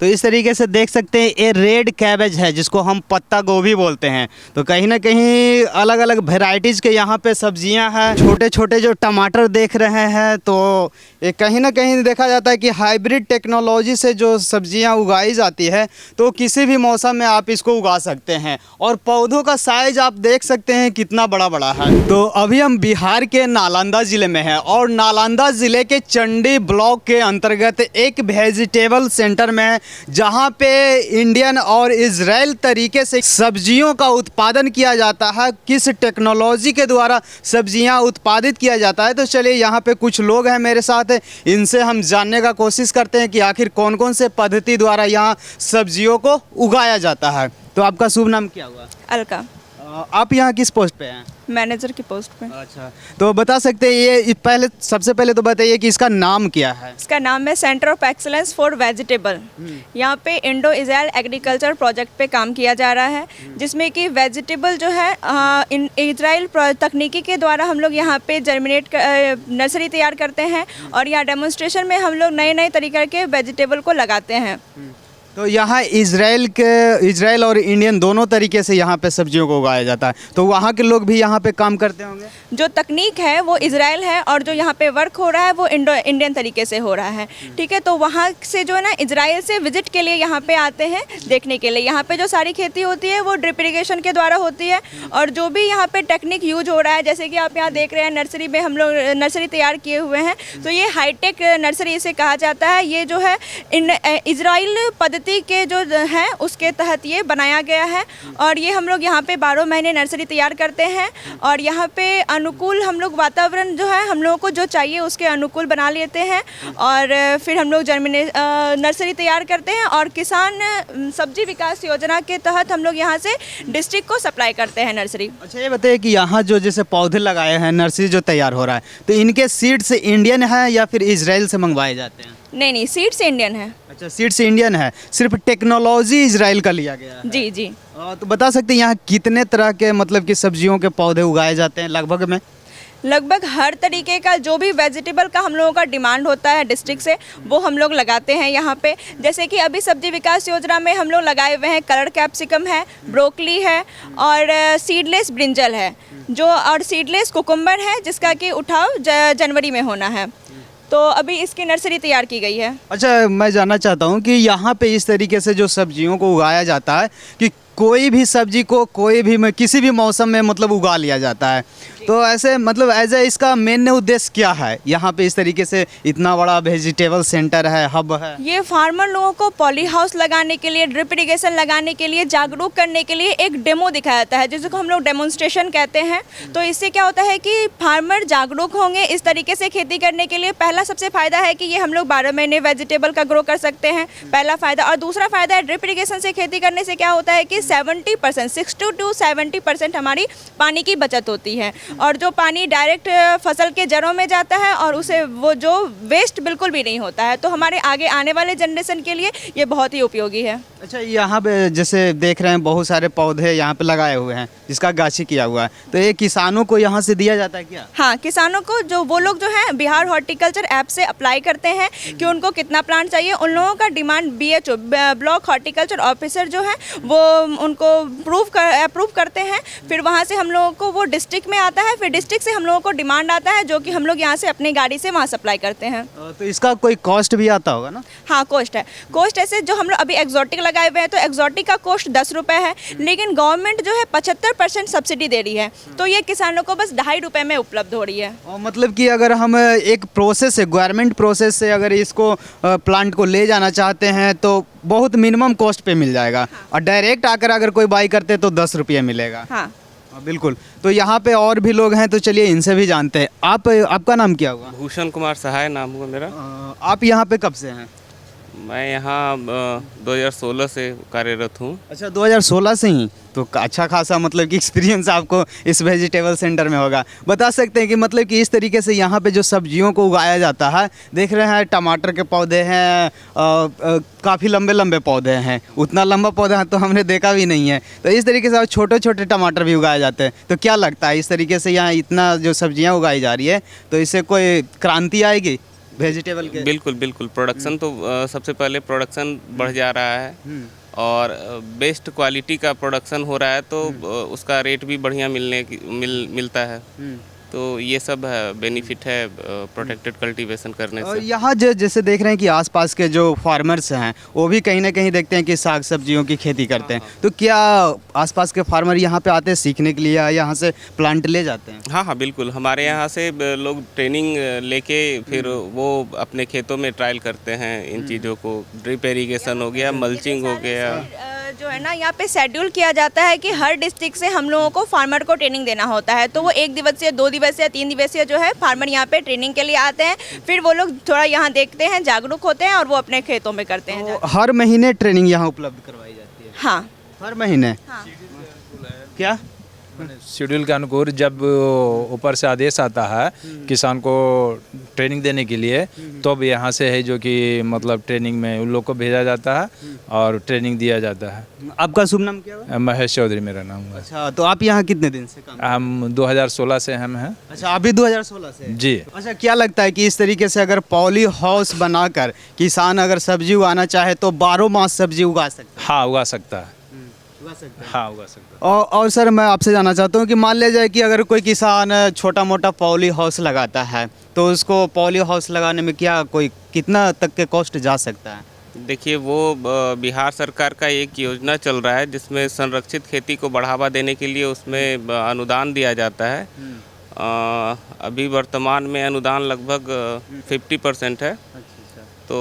तो इस तरीके से देख सकते हैं ये रेड कैबेज है जिसको हम पत्ता गोभी बोलते हैं। तो कहीं ना कहीं अलग अलग वेराइटीज़ के यहाँ पे सब्जियाँ हैं। छोटे छोटे जो टमाटर देख रहे हैं तो ये कहीं ना कहीं देखा जाता है कि हाइब्रिड टेक्नोलॉजी से जो सब्जियाँ उगाई जाती है तो किसी भी मौसम में आप इसको उगा सकते हैं। और पौधों का साइज आप देख सकते हैं कितना बड़ा बड़ा है। तो अभी हम बिहार के नालंदा ज़िले में हैं और नालंदा ज़िले के चंडी ब्लॉक के अंतर्गत एक वेजिटेबल सेंटर में जहां पे इंडियन और इजराइल तरीके से सब्जियों का उत्पादन किया जाता है, किस टेक्नोलॉजी के द्वारा सब्जियां उत्पादित किया जाता है। तो चलिए यहाँ पे कुछ लोग हैं मेरे साथ, इनसे हम जानने का कोशिश करते हैं कि आखिर कौन कौन से पद्धति द्वारा यहाँ सब्जियों को उगाया जाता है। तो आपका शुभ नाम क्या हुआ? अलका। आप यहाँ किस पोस्ट पे हैं? मैनेजर की पोस्ट पे। अच्छा, तो बता सकते हैं ये पहले सबसे पहले तो बताइए कि इसका नाम क्या है? इसका नाम है centre of excellence for vegetable. यहाँ पे इंडो इजराइल एग्रीकल्चर प्रोजेक्ट पे काम किया जा रहा है, जिसमें कि वेजिटेबल जो है इजराइल तकनीकी के द्वारा हम लोग यहाँ पे जर्मिनेट नर्सरी तैयार करते हैं और यहाँ डेमोन्स्ट्रेशन में हम लोग नए नए तरीके के वेजिटेबल को लगाते हैं। तो यहाँ इजराइल और इंडियन दोनों तरीके से यहाँ पे सब्जियों को उगाया जाता है। तो वहाँ के लोग भी यहाँ पे काम करते होंगे? जो तकनीक है वो इजराइल है और जो यहाँ पे वर्क हो रहा है वो इंडियन तरीके से हो रहा है। ठीक है, तो वहाँ से जो है ना इजराइल से विजिट के लिए यहाँ पे आते हैं देखने के लिए। यहाँ पे जो सारी खेती होती है वो ड्रिप इरिगेशन के द्वारा होती है और जो भी यहाँ पे टेक्निक यूज हो रहा है, जैसे कि आप यहाँ देख रहे हैं नर्सरी में हम लोग नर्सरी तैयार किए हुए हैं। तो ये हाईटेक नर्सरी इसे कहा जाता है। ये जो है इजराइल पद्धति के जो है उसके तहत ये बनाया गया है और ये हम लोग यहाँ पे 12 महीने नर्सरी तैयार करते हैं और यहाँ पे अनुकूल हम लोग वातावरण जो है हम लोगों को जो चाहिए उसके अनुकूल बना लेते हैं और फिर हम लोग नर्सरी तैयार करते हैं और किसान सब्जी विकास योजना के तहत हम लोग यहाँ से डिस्ट्रिक्ट को सप्लाई करते हैं नर्सरी। अच्छा, ये बताइए कि यहाँ जो जैसे पौधे लगाए हैं, नर्सरी जो तैयार हो रहा है, तो इनके सीड्स इंडियन है या फिर इजराइल से मंगवाए जाते हैं? नहीं, सीड्स इंडियन है। अच्छा, सीड्स इंडियन है, सिर्फ टेक्नोलॉजी इजराइल का लिया गया है। जी जी। तो बता सकते हैं यहाँ कितने तरह के मतलब कि सब्जियों के पौधे उगाए जाते हैं लगभग में? लगभग हर तरीके का जो भी वेजिटेबल का हम लोगों का डिमांड होता है डिस्ट्रिक्ट से वो हम लोग लगाते हैं यहाँ पे। जैसे कि अभी सब्जी विकास योजना में हम लोग लगाए हुए हैं कलर कैप्सिकम है, ब्रोकली है और सीडलेस ब्रिंजल है जो, और सीडलेस कुकुम्बर है जिसका कि उठाव जनवरी में होना है। तो अभी इसकी नर्सरी तैयार की गई है। अच्छा, मैं जानना चाहता हूँ कि यहाँ पे इस तरीके से जो सब्जियों को उगाया जाता है कि कोई भी सब्जी को कोई भी किसी भी मौसम में मतलब उगा लिया जाता है, तो ऐसे मतलब एज ए इसका मेन उद्देश्य क्या है? यहाँ पे इस तरीके से इतना बड़ा वेजिटेबल सेंटर है, हब है। ये फार्मर लोगों को पॉली हाउस लगाने के लिए, ड्रिप इरिगेशन लगाने के लिए जागरूक करने के लिए एक डेमो दिखाया जाता है जिसको हम लोग डेमोन्स्ट्रेशन कहते हैं। तो इससे क्या होता है कि फार्मर जागरूक होंगे इस तरीके से खेती करने के लिए। पहला सबसे फ़ायदा है कि ये हम लोग 12 महीने वेजिटेबल का ग्रो कर सकते हैं, पहला फ़ायदा। और दूसरा फ़ायदा है ड्रिप इरिगेशन से खेती करने से क्या होता है कि 70% 60 to 70% हमारी पानी की बचत होती है और जो पानी डायरेक्ट फसल के जड़ों में जाता है और उसे वो जो वेस्ट बिल्कुल भी नहीं होता है। तो हमारे आगे आने वाले जनरेशन के लिए ये बहुत ही उपयोगी है। अच्छा, यहाँ पे जैसे देख रहे हैं बहुत सारे पौधे यहाँ पे लगाए हुए हैं जिसका गाछी किया हुआ है, तो ये किसानों को यहाँ से दिया जाता है क्या? हाँ, किसानों को जो वो लोग जो है बिहार हॉर्टिकल्चर ऐप से अप्लाई करते हैं कि उनको कितना प्लांट चाहिए। उन लोगों का demand BHO block horticulture officer जो है वो उनको अप्रूव करते हैं। फिर वहाँ से हम लोगों को वो डिस्ट्रिक्ट में आता है, फिर डिस्ट्रिक्ट से हम लोगों को डिमांड आता है जो कि हम लोग यहाँ से अपनी गाड़ी से वहाँ सप्लाई करते हैं। तो इसका कोई कॉस्ट भी आता होगा ना? हाँ, कॉस्ट है। कॉस्ट ऐसे जो हम लोग अभी एक्जॉटिक लगाए हुए हैं तो एक्जॉटिक का कॉस्ट 10 रुपये है, लेकिन गवर्नमेंट जो है 75% सब्सिडी दे रही है, तो ये किसानों को बस 2.5 रुपये में उपलब्ध हो रही है। और मतलब कि अगर हम एक प्रोसेस से, गवर्नमेंट प्रोसेस से अगर इसको प्लांट को ले जाना चाहते हैं तो बहुत मिनिमम कॉस्ट पे मिल जाएगा। हाँ। और डायरेक्ट आकर अगर कोई बाई करते तो 10 रुपये मिलेगा। हाँ बिल्कुल। तो यहाँ पे और भी लोग हैं, तो चलिए इनसे भी जानते हैं। आपका नाम क्या हुआ? भूषण कुमार सहाय नाम हुआ मेरा। आप यहाँ पे कब से हैं? मैं यहाँ 2016 से कार्यरत हूँ। अच्छा, 2016 से ही, तो अच्छा खासा मतलब कि एक्सपीरियंस आपको इस वेजिटेबल सेंटर में होगा। बता सकते हैं कि मतलब कि इस तरीके से यहाँ पे जो सब्जियों को उगाया जाता है, देख रहे हैं टमाटर के पौधे हैं, काफ़ी लंबे लंबे पौधे हैं, उतना लंबा पौधा तो हमने देखा भी नहीं है। तो इस तरीके से छोटे छोटे टमाटर भी उगाए जाते हैं। तो क्या लगता है इस तरीके से यहाँ इतना जो सब्जियाँ उगाई जा रही है तो इससे कोई क्रांति आएगी? वेजिटेबल के? बिल्कुल बिल्कुल प्रोडक्शन तो सबसे पहले प्रोडक्शन बढ़ जा रहा है और बेस्ट क्वालिटी का प्रोडक्शन हो रहा है तो उसका रेट भी बढ़िया मिलता है। तो ये सब बेनिफिट है प्रोटेक्टेड कल्टीवेशन करने और से। यहाँ जैसे देख रहे हैं कि आसपास के जो फार्मर्स हैं वो भी कहीं ना कहीं देखते हैं कि साग सब्जियों की खेती करते हैं, तो क्या आसपास के फार्मर यहाँ पे आते हैं सीखने के लिए या यहाँ से प्लांट ले जाते हैं? हाँ हाँ बिल्कुल, हमारे यहाँ से लोग ट्रेनिंग लेके फिर वो अपने खेतों में ट्रायल करते हैं इन चीज़ों को। ड्रिप इरिगेशन हो गया, मल्चिंग हो गया। जो है ना यहाँ पे शेड्यूल किया जाता है कि हर डिस्ट्रिक्ट से हम लोगों को फार्मर को ट्रेनिंग देना होता है, तो वो 1 दिवसीय 2 दिवसीय 3 दिवसीय जो है फार्मर यहाँ पे ट्रेनिंग के लिए आते हैं। फिर वो लोग थोड़ा यहाँ देखते हैं, जागरूक होते हैं और वो अपने खेतों में करते हैं। तो हर महीने ट्रेनिंग यहाँ उपलब्ध करवाई जाती है? हाँ हर महीने? हाँ। क्या शेड्यूल के अनुकूल जब ऊपर से आदेश आता है किसान को ट्रेनिंग देने के लिए, तो अब यहाँ से है जो कि मतलब ट्रेनिंग में उन लोग को भेजा जाता है और ट्रेनिंग दिया जाता है। आपका शुभ नाम क्या हुआ? महेश चौधरी मेरा नाम है। अच्छा, तो आप यहाँ कितने दिन से काम? हम 2016 से हम हैं। अच्छा, आप भी 2016 से? जी। अच्छा, क्या लगता है कि इस तरीके से अगर पॉली हाउस बनाकर किसान अगर सब्जी उगाना चाहे तो 12 मास सब्जी उगा सकता है? हाँ उगा सकता है। उगा सकता है। हाँ उगा सकता है। और सर मैं आपसे जानना चाहता हूँ कि मान लिया जाए कि अगर कोई किसान छोटा मोटा पॉली हाउस लगाता है तो उसको पॉली हाउस लगाने में कितना तक के कॉस्ट जा सकता है? देखिए वो बिहार सरकार का एक योजना चल रहा है जिसमें संरक्षित खेती को बढ़ावा देने के लिए उसमें अनुदान दिया जाता है। अभी वर्तमान में अनुदान लगभग 50% है, तो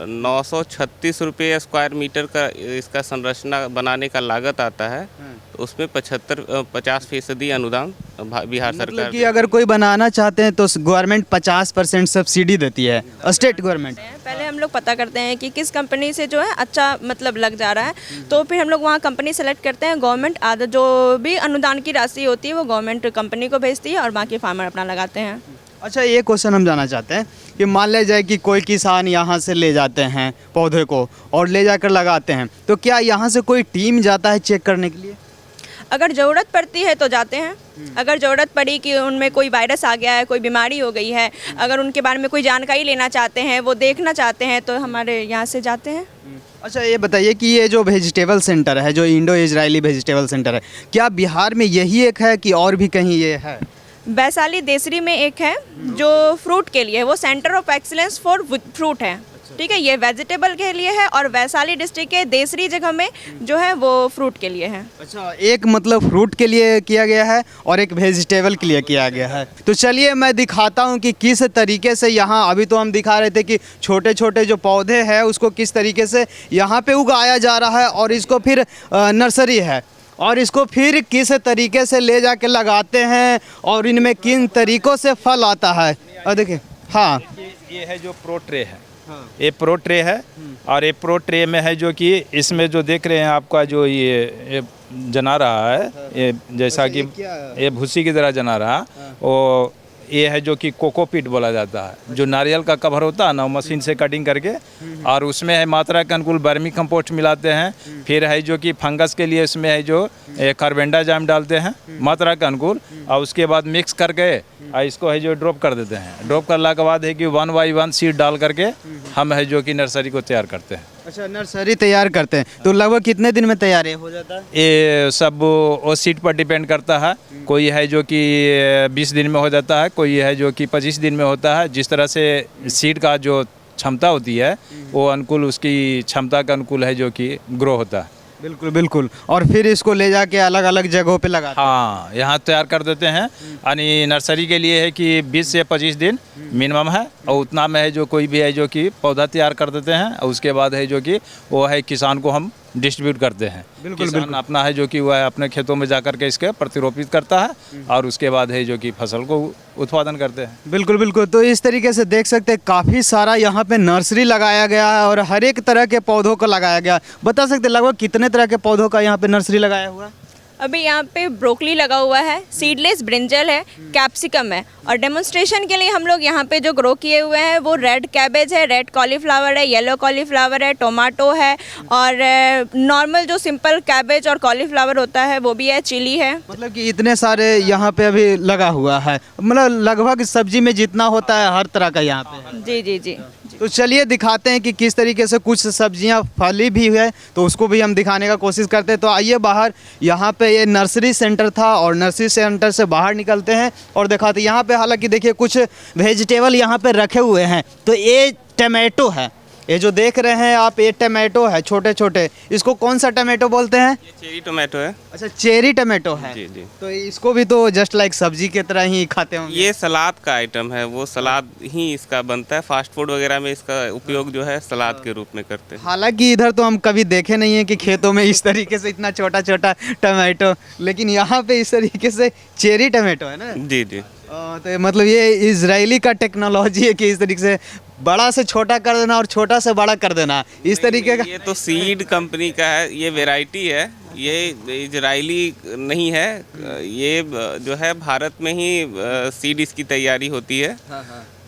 936 रुपये स्क्वायर मीटर का इसका संरचना बनाने का लागत आता है, तो उसमें 50% अनुदान बिहार सरकार मतलब कि अगर कोई बनाना चाहते हैं तो गवर्नमेंट 50% सब्सिडी देती है, स्टेट गवर्नमेंट। पहले हम लोग पता करते हैं कि किस कंपनी से जो है अच्छा मतलब लग जा रहा है, तो फिर हम लोग वहाँ कंपनी सेलेक्ट करते हैं। गवर्नमेंट आधा जो भी अनुदान की राशि होती है वो गवर्नमेंट कंपनी को भेजती है और बाकी फार्मर अपना लगाते हैं। अच्छा, ये क्वेश्चन हम जानना चाहते हैं कि मान लिया जाए कि कोई किसान यहाँ से ले जाते हैं पौधे को और ले जाकर लगाते हैं, तो क्या यहाँ से कोई टीम जाता है चेक करने के लिए? अगर ज़रूरत पड़ती है तो जाते हैं। अगर ज़रूरत पड़ी कि उनमें कोई वायरस आ गया है, कोई बीमारी हो गई है, अगर उनके बारे में कोई जानकारी लेना चाहते हैं, वो देखना चाहते हैं, तो हमारे यहाँ से जाते हैं। अच्छा, ये बताइए कि ये जो वेजिटेबल सेंटर है, जो इंडो इजरायली वेजिटेबल सेंटर है, क्या बिहार में यही एक है कि और भी कहीं ये है? वैशाली देसरी में एक है जो फ्रूट के लिए है, वो centre of excellence for fruit है। ठीक है, ये वेजिटेबल के लिए है और वैशाली डिस्ट्रिक्ट के देसरी जगह में जो है वो फ्रूट के लिए है। अच्छा, एक मतलब फ्रूट के लिए किया गया है और एक वेजिटेबल के लिए किया गया है। तो चलिए मैं दिखाता हूँ कि किस तरीके से यहाँ, अभी तो हम दिखा रहे थे कि छोटे छोटे जो पौधे हैं उसको किस तरीके से यहाँ पे उगाया जा रहा है और इसको फिर नर्सरी है और इसको फिर किस तरीके से ले जाके लगाते हैं और इनमें किन तरीक़ों से फल आता है। और देखिए, हाँ ये है जो प्रो ट्रे है, ये प्रो ट्रे है और ये प्रो ट्रे में है जो कि इसमें जो देख रहे हैं आपका जो ये जना रहा है, ये जैसा कि ये भूसी की तरह जना रहा, वो ये है जो कि कोकोपीट बोला जाता है। जो नारियल का कवर होता है ना, वो मशीन से कटिंग करके और उसमें है मात्रा के अनुकूल वर्मी कंपोस्ट मिलाते हैं। फिर है जो कि फंगस के लिए इसमें है जो कार्बेंडाजाइम डालते हैं मात्रा के अनुकूल, और उसके बाद मिक्स करके इसको है जो ड्रॉप कर देते हैं। ड्रॉप करने के बाद है कि 1 बाई 1 सीड डाल करके हम है जो कि नर्सरी को तैयार करते हैं। अच्छा, नर्सरी तैयार करते हैं, तो लगभग कितने दिन में तैयार हो जाता है? ये सब वो सीड पर डिपेंड करता है। कोई है जो कि 20 दिन में हो जाता है, कोई है जो कि 25 दिन में होता है। जिस तरह से सीड का जो क्षमता होती है वो अनुकूल उसकी क्षमता के अनुकूल है जो कि ग्रो होता है। बिल्कुल बिल्कुल। और फिर इसको ले जाके अलग अलग जगहों पे लगाते हैं। हाँ, यहाँ तैयार कर देते हैं। यानी नर्सरी के लिए है कि 20 से 25 दिन मिनिमम है और उतना में है जो कोई भी है जो कि पौधा तैयार कर देते हैं और उसके बाद है जो कि वो है किसान को हम डिस्ट्रीब्यूट करते हैं। किसान अपना है जो कि वह अपने खेतों में जाकर के इसके प्रतिरोपित करता है और उसके बाद है जो कि फसल को उत्पादन करते हैं। बिल्कुल बिल्कुल। तो इस तरीके से देख सकते हैं काफ़ी सारा यहाँ पे नर्सरी लगाया गया है और हर एक तरह के पौधों को लगाया गया। बता सकते हैं लगभग कितने तरह के पौधों का यहाँ पे नर्सरी लगाया हुआ है? अभी यहाँ पे ब्रोकली लगा हुआ है, सीडलेस ब्रिंजल है, कैप्सिकम है, और डेमोन्स्ट्रेशन के लिए हम लोग यहाँ पे जो ग्रो किए हुए हैं वो रेड कैबेज है, रेड कॉलीफ्लावर है, येलो कॉलीफ्लावर है, टोमेटो है, और नॉर्मल जो सिंपल कैबेज और कॉलीफ्लावर होता है वो भी है, चिली है। मतलब कि इतने सारे यहाँ पे अभी लगा हुआ है, मतलब लगभग सब्जी में जितना होता है हर तरह का यहाँ पे है। जी जी जी। तो चलिए दिखाते हैं कि किस तरीके से कुछ सब्जियां फली भी है, तो उसको भी हम दिखाने का कोशिश करते हैं। तो आइए बाहर, यहाँ पे ये नर्सरी सेंटर था और नर्सरी सेंटर से बाहर निकलते हैं और दिखाते हैं। यहाँ पे हालांकि देखिए कुछ वेजिटेबल यहाँ पे रखे हुए हैं। तो ये टमाटो है, ये जो देख रहे हैं आप, ये टमाटो है छोटे छोटे। इसको कौन सा टमाटो बोलते हैं? ये चेरी टोमेटो है। अच्छा, चेरी टमाटो है। जी जी। तो इसको भी तो जस्ट लाइक सब्जी की तरह ही खाते होंगे। ये सलाद का आइटम है, वो सलाद ही इसका बनता है। फास्ट फूड वगैरह में इसका उपयोग जो है सलाद के रूप में करते हैं। हालांकि इधर तो हम कभी देखे नहीं है कि खेतों में इस तरीके से इतना छोटा छोटा टमाटो, लेकिन यहाँ पे इस तरीके से चेरी टमाटो है ना। जी जी। तो मतलब ये इजरायली का टेक्नोलॉजी है कि इस तरीके से बड़ा से छोटा कर देना और छोटा से बड़ा कर देना, इस तरीके का। ये तो सीड कंपनी का है, ये वैरायटी है, ये इजरायली नहीं है। ये जो है भारत में ही सीड इसकी तैयारी होती है।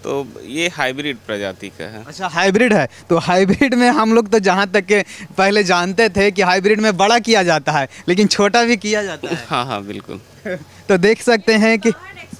तो ये हाइब्रिड प्रजाति का है। अच्छा, हाइब्रिड है। तो हाइब्रिड में हम लोग तो जहाँ तक के पहले जानते थे कि हाइब्रिड में बड़ा किया जाता है, लेकिन छोटा भी किया जाता है। हाँ हाँ बिल्कुल। तो देख सकते हैं कि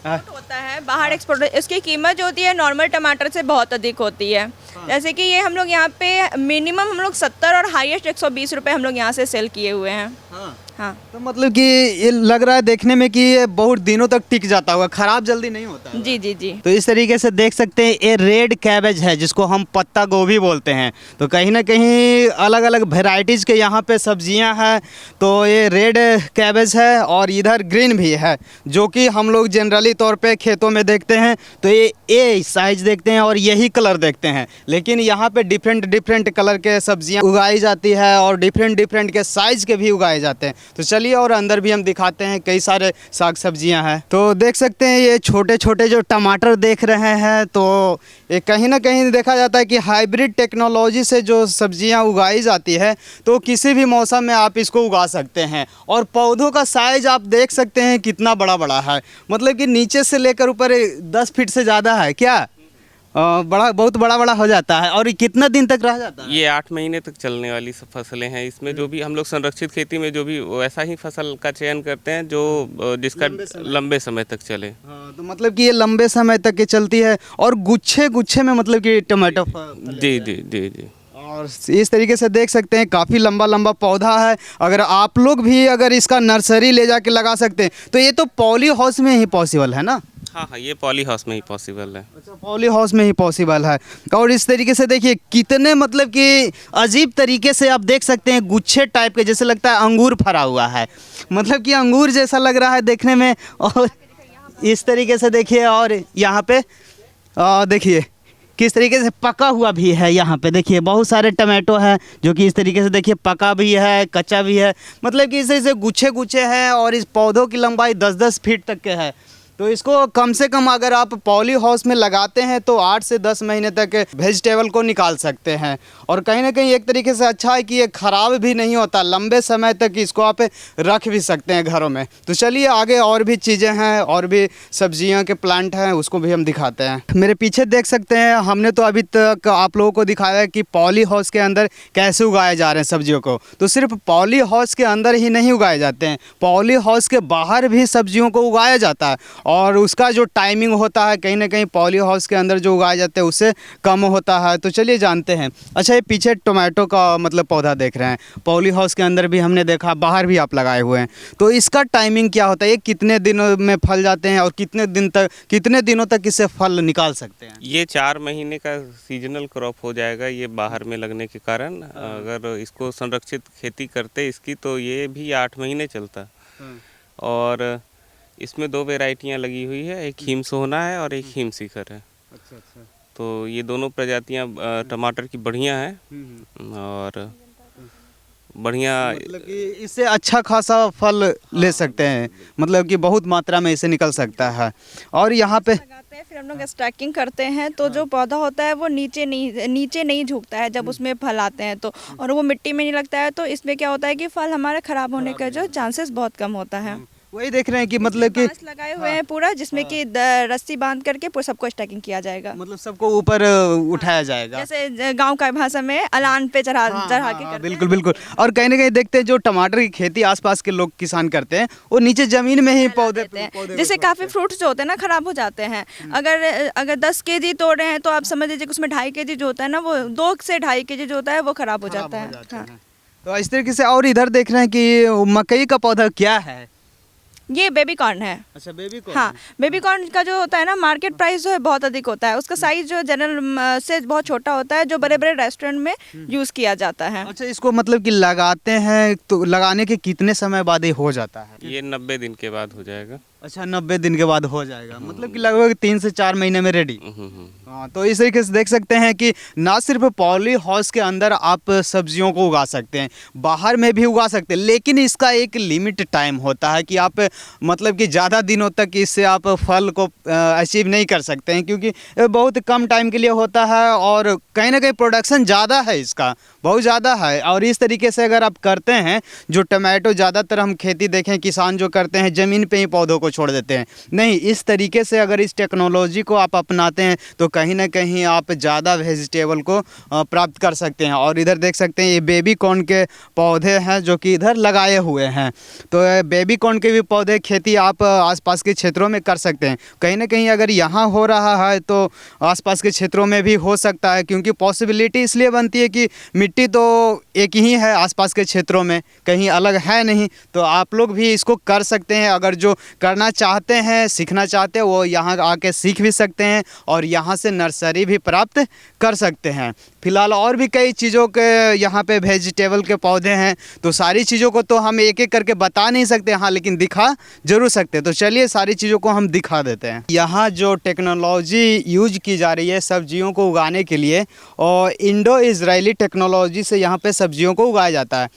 एक्सपोर्ट होता है, बाहर एक्सपोर्ट। इसकी कीमत जो होती है नॉर्मल टमाटर से बहुत अधिक होती है। जैसे कि ये हम लोग यहाँ पे मिनिमम हम लोग 70 और हाईएस्ट 120 रुपये हम लोग यहाँ से सेल किए हुए हैं। हाँ। तो मतलब कि ये लग रहा है देखने में कि ये बहुत दिनों तक टिक जाता होगा, खराब जल्दी नहीं होता है। जी जी जी। तो इस तरीके से देख सकते हैं ये रेड कैबेज है, जिसको हम पत्ता गोभी बोलते हैं। तो कहीं ना कहीं अलग अलग वेराइटीज़ के यहाँ पे सब्जियां हैं। तो ये रेड कैबेज है और इधर ग्रीन भी है, जो कि हम लोग जनरली तौर पे खेतों में देखते हैं। तो ये साइज देखते हैं और यही कलर देखते हैं, लेकिन यहाँ पे डिफरेंट डिफरेंट कलर के सब्जियाँ उगाई जाती है और डिफरेंट डिफरेंट के साइज़ के भी उगाए जाते हैं। तो चलिए और अंदर भी हम दिखाते हैं, कई सारे साग सब्जियां हैं। तो देख सकते हैं ये छोटे छोटे जो टमाटर देख रहे हैं, तो ये कहीं ना कहीं देखा जाता है कि हाइब्रिड टेक्नोलॉजी से जो सब्जियां उगाई जाती है, तो किसी भी मौसम में आप इसको उगा सकते हैं। और पौधों का साइज आप देख सकते हैं कितना बड़ा बड़ा है, मतलब कि नीचे से लेकर ऊपर 10 फीट से ज़्यादा है क्या, बड़ा, बहुत बड़ा बड़ा हो जाता है। और ये कितना दिन तक रह जाता है? ये 8 महीने तक चलने वाली सब फसलें हैं। इसमें जो भी हम लोग संरक्षित खेती में जो भी वैसा ही फसल का चयन करते हैं जो जिसका लंबे समय तक चले। हाँ, तो मतलब कि ये लंबे समय तक की चलती है और गुच्छे गुच्छे में मतलब कि टमाटो। जी जी जी जी। और इस तरीके से देख सकते हैं काफ़ी लंबा लंबा पौधा है। अगर आप लोग भी अगर इसका नर्सरी ले जाके लगा सकते हैं, तो ये तो पॉली हाउस में ही पॉसिबल है ना। हाँ हाँ, ये पॉली हाउस में ही पॉसिबल है। अच्छा, पॉली हाउस में ही पॉसिबल है। और इस तरीके से देखिए कितने मतलब कि अजीब तरीके से आप देख सकते हैं, गुच्छे टाइप के, जैसे लगता है अंगूर भरा हुआ है, मतलब कि अंगूर जैसा लग रहा है देखने में। और इस तरीके से देखिए, और यहाँ पे देखिए किस तरीके से पका हुआ भी है। यहाँ पे देखिए बहुत सारे टमाटो हैं जो कि इस तरीके से देखिए पका भी है, कच्चा भी है, मतलब कि इसे गुच्छे गुच्छे हैं। और इस पौधों की लंबाई 10-10 फीट तक के है। तो इसको कम से कम अगर आप पॉली हाउस में लगाते हैं तो 8 से 10 महीने तक वेजिटेबल को निकाल सकते हैं। और कहीं ना कहीं एक तरीके से अच्छा है कि ये ख़राब भी नहीं होता, लंबे समय तक इसको आप रख भी सकते हैं घरों में। तो चलिए आगे और भी चीज़ें हैं, और भी सब्जियां के प्लांट हैं, उसको भी हम दिखाते हैं। मेरे पीछे देख सकते हैं, हमने तो अभी तक आप लोगों को दिखाया है कि पॉली हाउस के अंदर कैसे उगाए जा रहे हैं सब्जियों को। तो सिर्फ पॉली हाउस के अंदर ही नहीं उगाए जाते हैं, पॉली हाउस के बाहर भी सब्जियों को उगाया जाता है। और उसका जो टाइमिंग होता है कहीं ना कहीं पॉली हाउस के अंदर जो उगाए जाते हैं उससे कम होता है। तो चलिए जानते हैं। अच्छा, ये पीछे टोमेटो का मतलब पौधा देख रहे हैं, पॉली हाउस के अंदर भी हमने देखा, बाहर भी आप लगाए हुए हैं। तो इसका टाइमिंग क्या होता है, ये कितने दिनों में फल जाते हैं और कितने दिनों तक इससे फल निकाल सकते हैं? ये 4 महीने का सीजनल क्रॉप हो जाएगा, ये बाहर में लगने के कारण। अगर इसको संरक्षित खेती करते इसकी तो ये भी 8 महीने चलता। और इसमें 2 वैरायटियां लगी हुई है, एक हिम सोहना है और एक हिम शिखर है। अच्छा अच्छा। तो ये दोनों प्रजातियां टमाटर की बढ़िया हैं। और बढ़िया। मतलब कि इससे अच्छा खासा फल ले सकते हैं, मतलब कि बहुत मात्रा में इसे निकल सकता है। और यहाँ पे लगाते हैं, फिर हम लोग स्टैकिंग करते हैं, तो जो पौधा होता है वो नीचे नहीं झुकता है जब उसमें फल आते हैं तो, और वो मिट्टी में नहीं लगता है, तो इसमें क्या होता है कि फल हमारा खराब होने का जो चांसेस बहुत कम होता है। वही देख रहे हैं कि मतलब कि बांस लगाए हुए हैं पूरा, जिसमें कि रस्सी बांध करके पूरा सबको स्टैकिंग किया जाएगा, मतलब सबको ऊपर उठाया जाएगा, जैसे गांव का भाषा में अलान पे चढ़ा के करते हैं। बिल्कुल बिल्कुल। और कहीं ना कहीं देखते हैं जो टमाटर की खेती आसपास के लोग किसान करते हैं, वो नीचे जमीन में ही पौधे देते हैं, जिससे काफ़ी फ्रूट्स जो होते हैं ना खराब हो जाते हैं। अगर 10 केजी तोड़ रहे हैं तो आप समझ लीजिए कि उसमें 2.5 केजी जो होता है ना, वो 2 से 2.5 केजी जो होता है वो खराब हो जाता है। हाँ। तो इस तरीके से। और इधर देख रहे हैं कि मकई का पौधा क्या है? ये बेबी कॉर्न है। अच्छा, बेबी कॉर्न। हाँ, बेबी कॉर्न का जो होता है ना, मार्केट प्राइस जो है बहुत अधिक होता है, उसका साइज जो जनरल से बहुत छोटा होता है, जो बड़े बड़े रेस्टोरेंट में यूज़ किया जाता है। अच्छा, इसको मतलब कि लगाते हैं तो लगाने के कितने समय बाद ये हो जाता है? ये 90 दिन के बाद हो जाएगा। अच्छा, 90 दिन के बाद हो जाएगा, मतलब कि लगभग 3 से 4 महीने में रेडी। हाँ, तो इस तरीके से देख सकते हैं कि ना सिर्फ पॉली हाउस के अंदर आप सब्जियों को उगा सकते हैं, बाहर में भी उगा सकते हैं, लेकिन इसका एक लिमिट टाइम होता है कि आप मतलब कि ज़्यादा दिनों तक इससे आप फल को अचीव नहीं कर सकते हैं, क्योंकि बहुत कम टाइम के लिए होता है और कहीं ना कहीं प्रोडक्शन ज़्यादा है इसका, बहुत ज़्यादा है। और इस तरीके से अगर आप करते हैं, जो टमाटो ज़्यादातर हम खेती देखें किसान जो करते हैं ज़मीन पे ही पौधों को छोड़ देते हैं, नहीं, इस तरीके से अगर इस टेक्नोलॉजी को आप अपनाते हैं तो कहीं ना कहीं आप ज़्यादा वेजिटेबल को प्राप्त कर सकते हैं। और इधर देख सकते हैं ये बेबी कॉर्न के पौधे हैं जो कि इधर लगाए हुए हैं। तो बेबी कॉर्न के भी पौधे खेती आप आसपास के क्षेत्रों में कर सकते हैं। कहीं ना कहीं अगर यहाँ हो रहा है तो आसपास के क्षेत्रों में भी हो सकता है, क्योंकि पॉसिबिलिटी इसलिए बनती है कि मिट्टी तो एक ही है आसपास के क्षेत्रों में, कहीं अलग है नहीं। तो आप लोग भी इसको कर सकते हैं, अगर जो करना चाहते हैं, सीखना चाहते हैं, वो यहाँ आके सीख भी सकते हैं और यहाँ से नर्सरी भी प्राप्त कर सकते हैं। फिलहाल और भी कई चीज़ों के यहाँ पे वेजिटेबल के पौधे हैं, तो सारी चीज़ों को तो हम एक एक करके बता नहीं सकते, हाँ, लेकिन दिखा जरूर सकते हैं। तो चलिए सारी चीज़ों को हम दिखा देते हैं। यहाँ जो टेक्नोलॉजी यूज की जा रही है सब्जियों को उगाने के लिए, और इंडो इजरायली टेक्नोलॉजी से यहाँ पे सब्जियों को उगाया जाता है।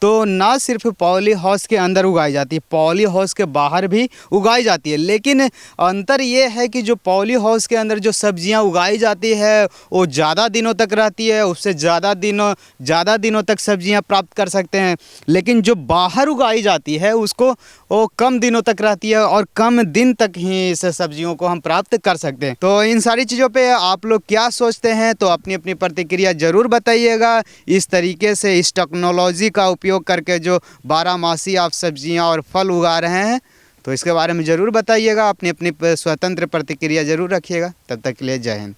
तो ना सिर्फ पॉली हाउस के अंदर उगाई जाती है, पॉली हाउस के बाहर भी उगाई जाती है, लेकिन अंतर ये है कि जो पॉली हाउस के अंदर जो सब्जियां उगाई जाती है वो ज़्यादा दिनों तक रहती है, उससे ज़्यादा दिनों तक सब्जियां प्राप्त कर सकते हैं। लेकिन जो बाहर उगाई जाती है उसको वो कम दिनों तक रहती है और कम दिन तक ही इस सब्जियों को हम प्राप्त कर सकते हैं। तो इन सारी चीज़ों पे आप लोग क्या सोचते हैं, तो अपनी अपनी प्रतिक्रिया ज़रूर बताइएगा। इस तरीके से इस टेक्नोलॉजी का उपयोग करके जो 12 आप सब्जियां और फल उगा रहे हैं, तो इसके बारे में ज़रूर बताइएगा। अपनी अपनी स्वतंत्र प्रतिक्रिया ज़रूर रखिएगा। तब तक के लिए जय हिंद।